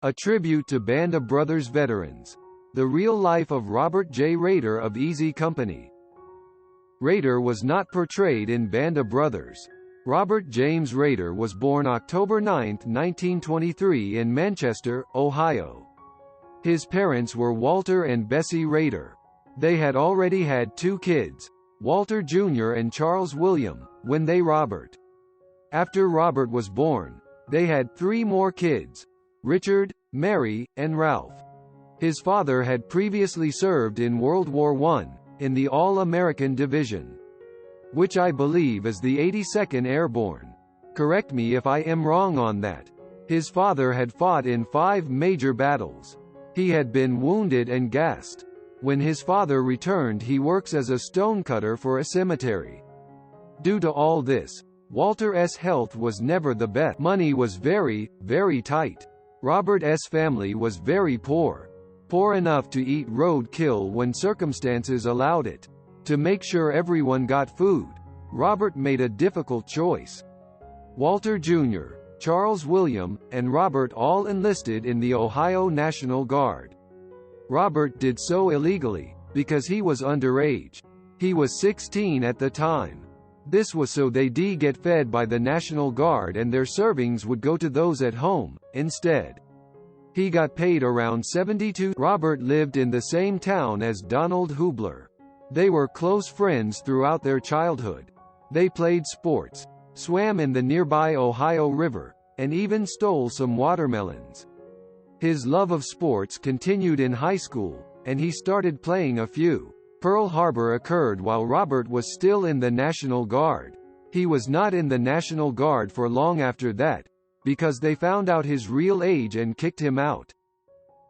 A tribute to Band of Brothers veterans. The real life of Robert J. Rader of Easy Company. Rader was not portrayed in Band of Brothers. Robert James Rader was born October 9, 1923 in Manchester, Ohio. His parents were Walter and Bessie Rader. They had already had 2 kids, Walter Jr. and Charles William, when Robert. After Robert was born, they had 3 more kids, Richard, Mary, and Ralph. His father had previously served in World War I, in the All-American Division, which I believe is the 82nd Airborne. Correct me if I am wrong on that. His father had fought in 5 major battles. He had been wounded and gassed. When his father returned, he works as a stonecutter for a cemetery. Due to all this, Walter's health was never the best. Money was very, very tight. Robert's family was very poor. Poor enough to eat roadkill when circumstances allowed it. To make sure everyone got food, Robert made a difficult choice. Walter Jr., Charles William, and Robert all enlisted in the Ohio National Guard. Robert did so illegally, because he was underage. He was 16 at the time. This was so they'd get fed by the National Guard and their servings would go to those at home, instead. He got paid around $72. Robert lived in the same town as Donald Hubler. They were close friends throughout their childhood. They played sports, swam in the nearby Ohio River, and even stole some watermelons. His love of sports continued in high school, and he started playing a few. Pearl Harbor occurred while Robert was still in the National Guard. He was not in the National Guard for long after that, because they found out his real age and kicked him out.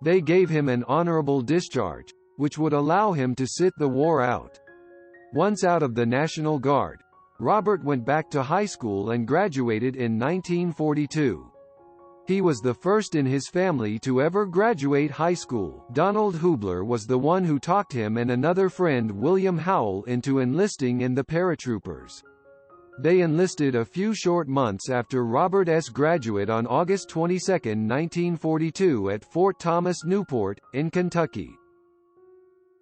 They gave him an honorable discharge, which would allow him to sit the war out. Once out of the National Guard, Robert went back to high school and graduated in 1942. He was the first in his family to ever graduate high school. Donald Hubler was the one who talked him and another friend William Howell into enlisting in the paratroopers. They enlisted a few short months after Robert's graduate on August 22, 1942 at Fort Thomas Newport, in Kentucky.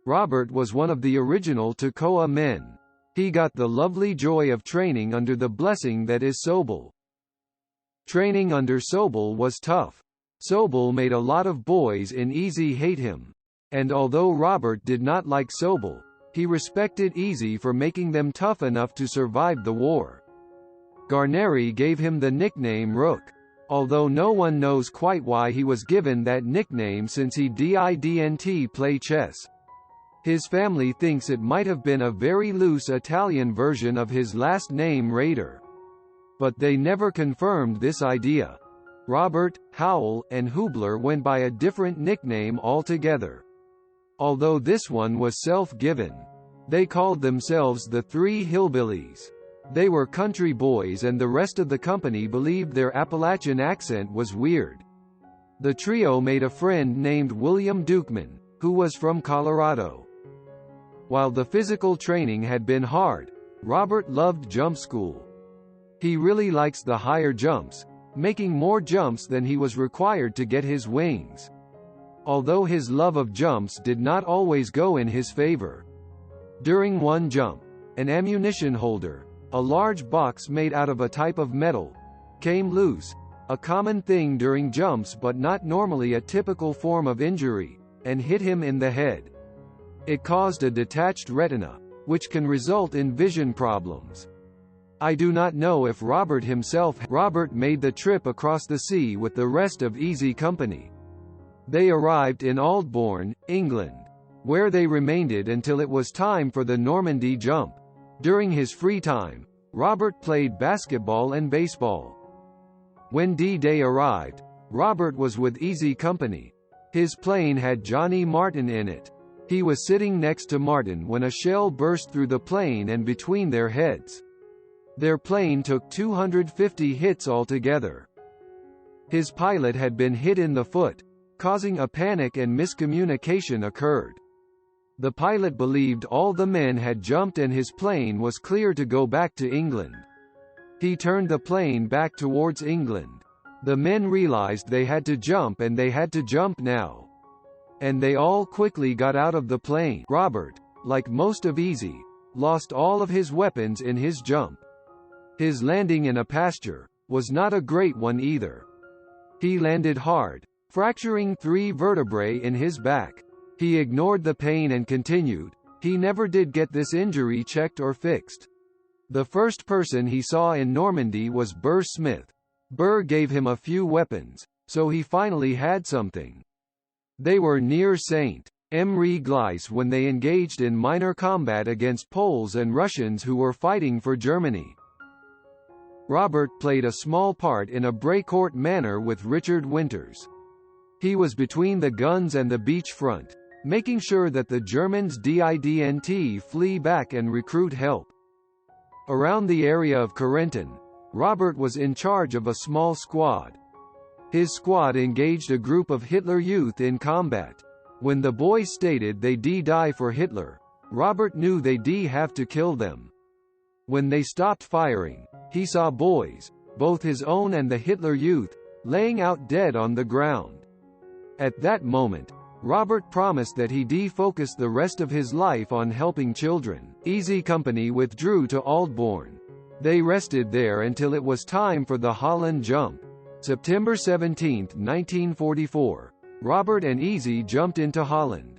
Robert was one of the original Toccoa men. He got the lovely joy of training under the blessing that is Sobel. Training under Sobel was tough. Sobel made a lot of boys in Easy hate him. And although Robert did not like Sobel, he respected Easy for making them tough enough to survive the war. Garneri gave him the nickname Rook, although no one knows quite why he was given that nickname since he didn't play chess. His family thinks it might have been a very loose Italian version of his last name Rader. But they never confirmed this idea. Robert, Howell, and Hubler went by a different nickname altogether. Although this one was self-given. They called themselves the Three Hillbillies. They were country boys and the rest of the company believed their Appalachian accent was weird. The trio made a friend named William Dukeman, who was from Colorado. While the physical training had been hard, Robert loved jump school. He really likes the higher jumps, making more jumps than he was required to get his wings. Although his love of jumps did not always go in his favor. During one jump, an ammunition holder, a large box made out of a type of metal, came loose, a common thing during jumps but not normally a typical form of injury, and hit him in the head. It caused a detached retina, which can result in vision problems. I do not know if Robert made the trip across the sea with the rest of Easy Company. They arrived in Aldbourne, England, where they remained until it was time for the Normandy jump. During his free time, Robert played basketball and baseball. When D-Day arrived, Robert was with Easy Company. His plane had Johnny Martin in it. He was sitting next to Martin when a shell burst through the plane and between their heads. Their plane took 250 hits altogether. His pilot had been hit in the foot, causing a panic and miscommunication occurred. The pilot believed all the men had jumped and his plane was clear to go back to England. He turned the plane back towards England. The men realized they had to jump and they had to jump now. And they all quickly got out of the plane. Robert, like most of Easy, lost all of his weapons in his jump. His landing in a pasture was not a great one either. He landed hard, fracturing 3 vertebrae in his back. He ignored the pain and continued. He never did get this injury checked or fixed. The first person he saw in Normandy was Burr Smith. Burr gave him a few weapons, so he finally had something. They were near St. Emre Gleis when they engaged in minor combat against Poles and Russians who were fighting for Germany. Robert played a small part in a Brécourt manner with Richard Winters. He was between the guns and the beach front, making sure that the Germans didn't flee back and recruit help. Around the area of Carentan, Robert was in charge of a small squad. His squad engaged a group of Hitler Youth in combat. When the boys stated they'd die for Hitler, Robert knew they'd have to kill them. When they stopped firing, he saw boys, both his own and the Hitler Youth, laying out dead on the ground. At that moment, Robert promised that he'd focus the rest of his life on helping children. Easy Company withdrew to Aldbourne. They rested there until it was time for the Holland jump. September 17, 1944, Robert and Easy jumped into Holland.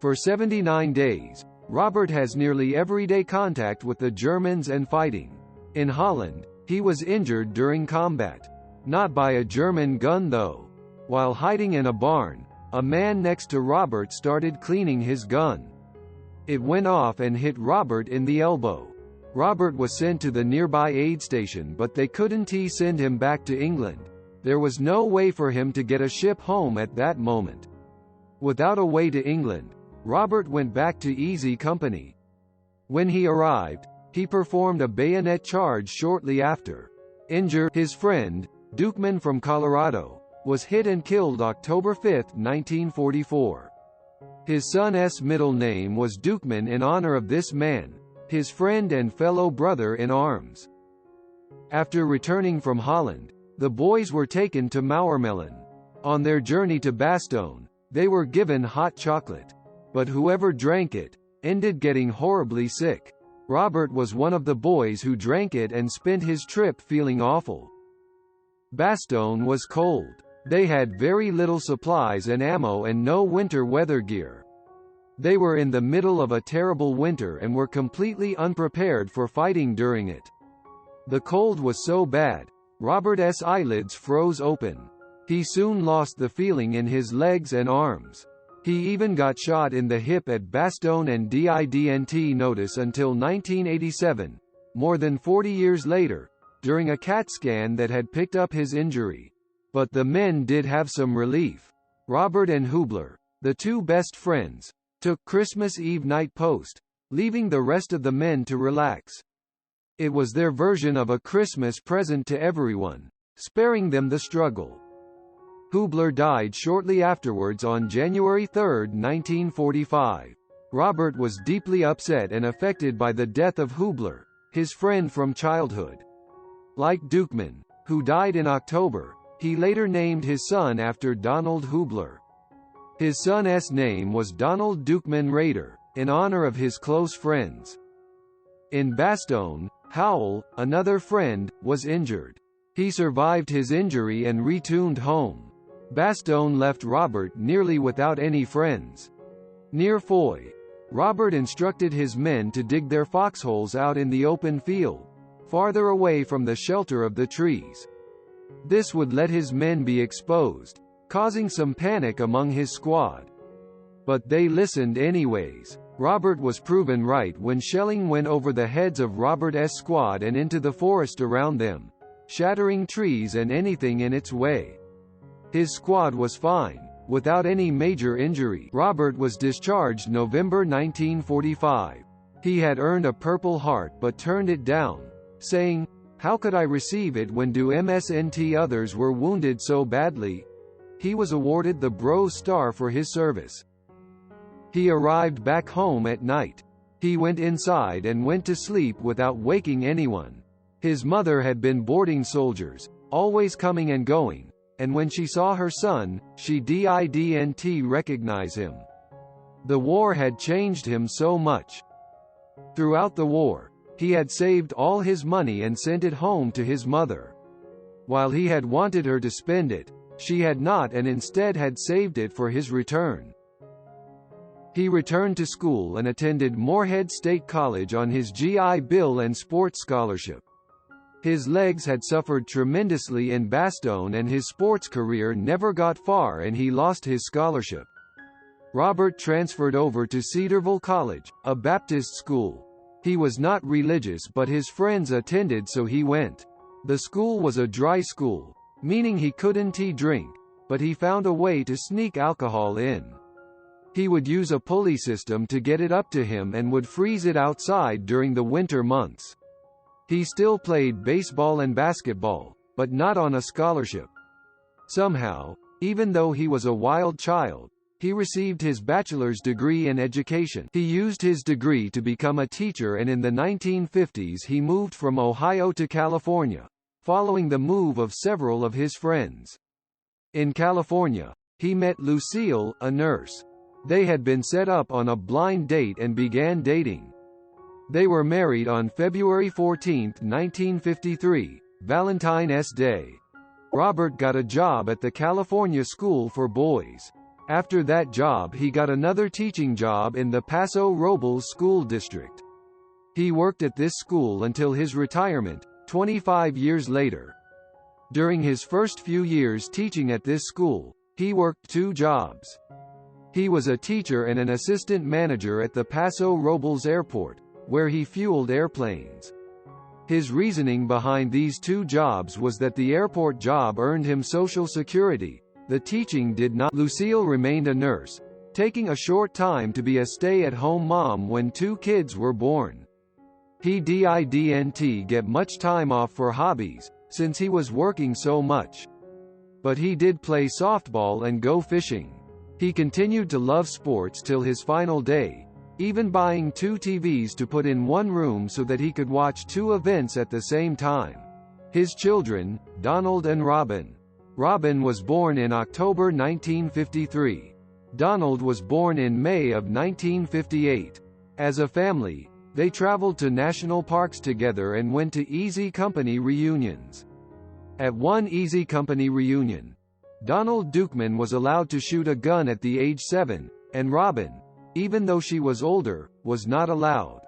For 79 days, Robert has nearly everyday contact with the Germans and fighting. In Holland, he was injured during combat. Not by a German gun though. While hiding in a barn, a man next to Robert started cleaning his gun. It went off and hit Robert in the elbow. Robert was sent to the nearby aid station but they couldn't send him back to England. There was no way for him to get a ship home at that moment. Without a way to England, Robert went back to Easy Company. When he arrived, he performed a bayonet charge shortly after. Injured, his friend, Dukeman from Colorado, was hit and killed October 5, 1944. His son's middle name was Dukeman in honor of this man, his friend and fellow brother in arms. After returning from Holland, the boys were taken to Mauermelen. On their journey to Bastogne, they were given hot chocolate. But whoever drank it ended getting horribly sick. Robert was one of the boys who drank it and spent his trip feeling awful. Bastogne was cold. They had very little supplies and ammo and no winter weather gear. They were in the middle of a terrible winter and were completely unprepared for fighting during it. The cold was so bad, Robert's eyelids froze open. He soon lost the feeling in his legs and arms. He even got shot in the hip at Bastogne and didn't notice until 1987, more than 40 years later, during a CAT scan that had picked up his injury. But the men did have some relief. Robert and Hubler, the two best friends, took Christmas Eve night post, leaving the rest of the men to relax. It was their version of a Christmas present to everyone, sparing them the struggle. Hubler died shortly afterwards on January 3, 1945. Robert was deeply upset and affected by the death of Hubler, his friend from childhood. Like Dukeman, who died in October, he later named his son after Donald Hubler. His son's name was Donald Dukeman Rader, in honor of his close friends. In Bastogne, Howell, another friend, was injured. He survived his injury and returned home. Bastogne left Robert nearly without any friends. Near Foy, Robert instructed his men to dig their foxholes out in the open field, farther away from the shelter of the trees. This would let his men be exposed, causing some panic among his squad. But they listened anyways. Robert was proven right when shelling went over the heads of Robert's squad and into the forest around them, shattering trees and anything in its way. His squad was fine, without any major injury. Robert was discharged November 1945. He had earned a Purple Heart but turned it down, saying, "How could I receive it when MSNT others were wounded so badly?" He was awarded the Bronze Star for his service. He arrived back home at night. He went inside and went to sleep without waking anyone. His mother had been boarding soldiers, always coming and going, and when she saw her son, she didn't recognize him. The war had changed him so much. Throughout the war, he had saved all his money and sent it home to his mother. While he had wanted her to spend it, she had not, and instead had saved it for his return. He returned to school and attended Morehead State College on his GI Bill and sports scholarship. His legs had suffered tremendously in Bastogne and his sports career never got far, and he lost his scholarship. Robert transferred over to Cedarville College, a Baptist school. He was not religious, but his friends attended, so he went. The school was a dry school, meaning he couldn't drink, but he found a way to sneak alcohol in. He would use a pulley system to get it up to him and would freeze it outside during the winter months. He still played baseball and basketball, but not on a scholarship. Somehow, even though he was a wild child, he received his bachelor's degree in education. He used his degree to become a teacher, and in the 1950s he moved from Ohio to California, following the move of several of his friends. In California, he met Lucille, a nurse. They had been set up on a blind date and began dating. They were married on February 14, 1953, Valentine's Day. Robert got a job at the California School for Boys. After that job he got another teaching job in the Paso Robles School District. He worked at this school until his retirement, 25 years later. During his first few years teaching at this school, he worked 2 jobs. He was a teacher and an assistant manager at the Paso Robles Airport, where he fueled airplanes. His reasoning behind these 2 jobs was that the airport job earned him Social Security. The teaching did not. Lucille remained a nurse, taking a short time to be a stay-at-home mom when 2 kids were born. He didn't get much time off for hobbies, since he was working so much. But he did play softball and go fishing. He continued to love sports till his final day, even buying 2 TVs to put in one room so that he could watch 2 events at the same time. His children, Donald and Robin. Robin was born in October 1953. Donald was born in May of 1958. As a family, they traveled to national parks together and went to Easy Company reunions. At one Easy Company reunion, Donald Dukeman was allowed to shoot a gun at the age 7, and Robin, even though she was older, was not allowed.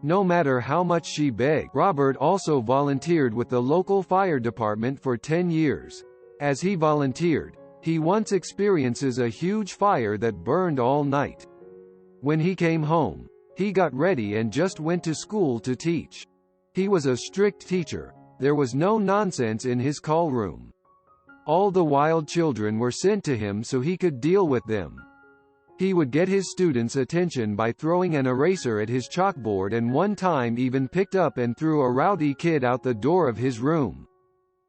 No matter how much she begged. Robert also volunteered with the local fire department for 10 years. As he volunteered, he once experiences a huge fire that burned all night. When he came home, he got ready and just went to school to teach. He was a strict teacher. There was no nonsense in his call room. All the wild children were sent to him so he could deal with them. He would get his students' attention by throwing an eraser at his chalkboard, and one time even picked up and threw a rowdy kid out the door of his room.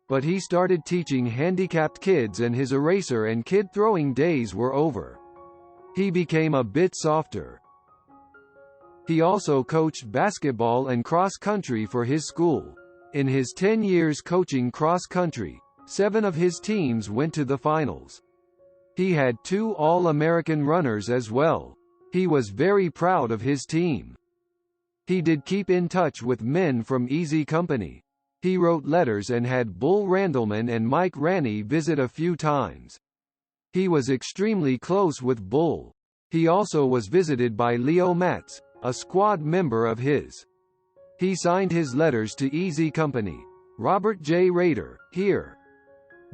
But he started teaching handicapped kids and his eraser and kid throwing days were over. He became a bit softer. He also coached basketball and cross country for his school. In his 10 years coaching cross country, 7 of his teams went to the finals. He had 2 All-American runners as well. He was very proud of his team. He did keep in touch with men from Easy Company. He wrote letters and had Bull Randleman and Mike Ranney visit a few times. He was extremely close with Bull. He also was visited by Leo Matz, a squad member of his. He signed his letters to Easy Company. Robert J. Rader, here.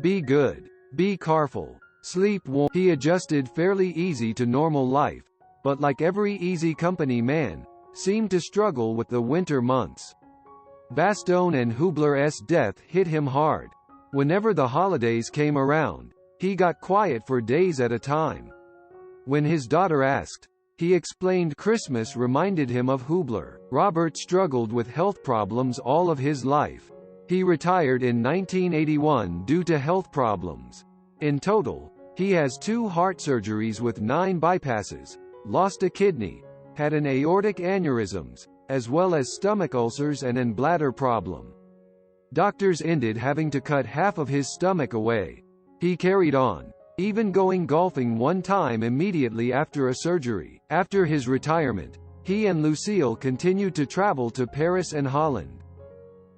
Be good. Be careful. Sleep warm. He adjusted fairly easy to normal life, but like every Easy Company man, seemed to struggle with the winter months. Bastogne and Hubler's death hit him hard. Whenever the holidays came around, he got quiet for days at a time. When his daughter asked, he explained Christmas reminded him of Hubler. Robert struggled with health problems all of his life. He retired in 1981 due to health problems. In total, he has 2 heart surgeries with 9 bypasses, lost a kidney, had an aortic aneurysms, as well as stomach ulcers and an bladder problem. Doctors ended having to cut half of his stomach away. He carried on, even going golfing one time immediately after a surgery. After his retirement, he and Lucille continued to travel to Paris and Holland.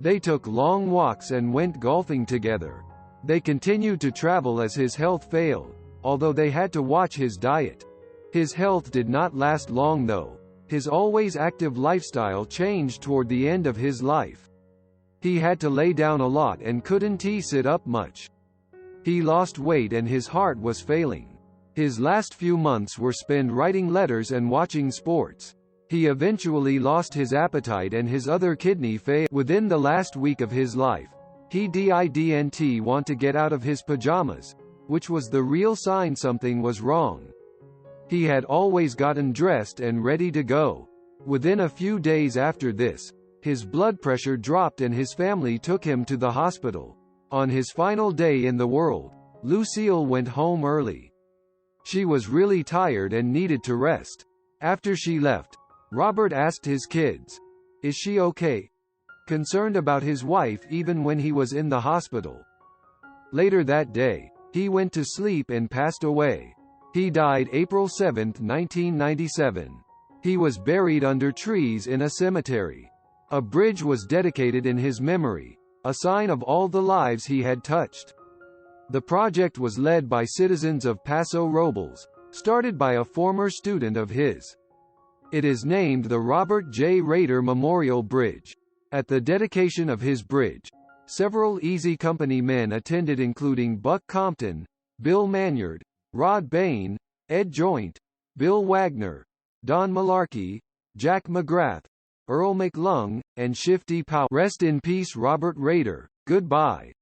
They took long walks and went golfing together. They continued to travel as his health failed, although they had to watch his diet. His health did not last long though. His always active lifestyle changed toward the end of his life. He had to lay down a lot and couldn't sit up much. He lost weight and his heart was failing. His last few months were spent writing letters and watching sports. He eventually lost his appetite and his other kidney failed. Within the last week of his life, he didn't want to get out of his pajamas, which was the real sign something was wrong. He had always gotten dressed and ready to go. Within a few days after this, his blood pressure dropped and his family took him to the hospital. On his final day in the world, Lucille went home early. She was really tired and needed to rest. After she left, Robert asked his kids, "Is she okay?" concerned about his wife even when he was in the hospital. Later that day, he went to sleep and passed away. He died April 7, 1997. He was buried under trees in a cemetery. A bridge was dedicated in his memory, a sign of all the lives he had touched. The project was led by citizens of Paso Robles, started by a former student of his. It is named the Robert J. Rader Memorial Bridge. At the dedication of his bridge, several Easy Company men attended including Buck Compton, Bill Manyard, Rod Bain, Ed Joint, Bill Wagner, Don Malarkey, Jack McGrath, Earl McLung, and Shifty Powell. Rest in peace Robert Rader. Goodbye.